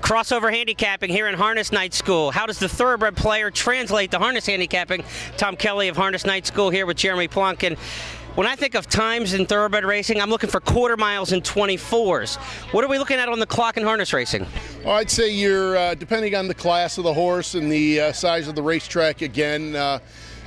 Crossover handicapping here in Harness Night School. How does the thoroughbred player translate to harness handicapping? Tom Kelley of Harness Night School here with Jeremy Plunk. And when I think of times in thoroughbred racing, I'm looking for quarter miles and 24s. What are we looking at on the clock in harness racing? Well, I'd say you're, depending on the class of the horse and the size of the racetrack, again,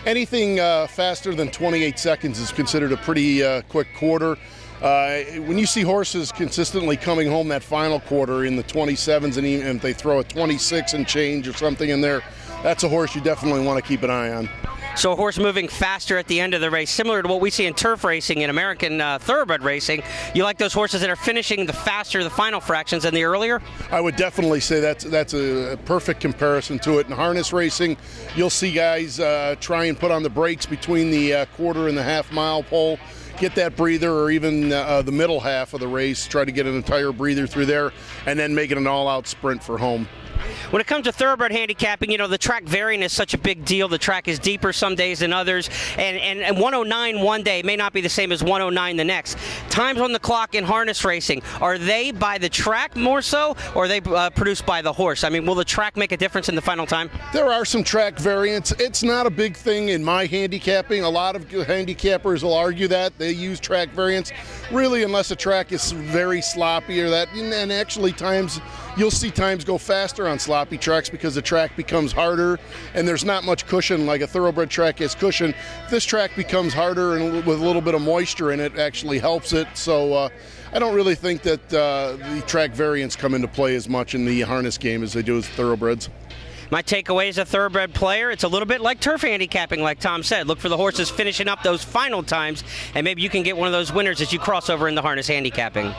anything faster than 28 seconds is considered a pretty quick quarter. When you see horses consistently coming home that final quarter in the 27s, and even if they throw a 26 and change or something in there, that's a horse you definitely want to keep an eye on. So a horse moving faster at the end of the race, similar to what we see in turf racing in American thoroughbred racing. You like those horses that are finishing the faster, the final fractions than the earlier? I would definitely say that's a perfect comparison to it. In harness racing, you'll see guys try and put on the brakes between the quarter and the half-mile pole, get that breather, or even the middle half of the race, try to get an entire breather through there, and then make it an all-out sprint for home. When it comes to thoroughbred handicapping, you know, the track varying is such a big deal. The track is deeper some days than others, and 109 one day may not be the same as 109 the next. Times on the clock in harness racing, are they by the track more so, or are they produced by the horse? I mean, will the track make a difference in the final time? There are some track variants. It's not a big thing in my handicapping. A lot of handicappers will argue that. They use track variants, really, unless the track is very sloppy or that, and actually times, you'll see times go faster on sloppy tracks because the track becomes harder and there's not much cushion. Like a thoroughbred track has cushion. If this track becomes harder and with a little bit of moisture in it, actually helps it. So I don't really think that the track variants come into play as much in the harness game as they do as thoroughbreds. My takeaway as a thoroughbred player, it's a little bit like turf handicapping, like Tom said. Look for the horses finishing up those final times, and maybe you can get one of those winners as you cross over into harness handicapping.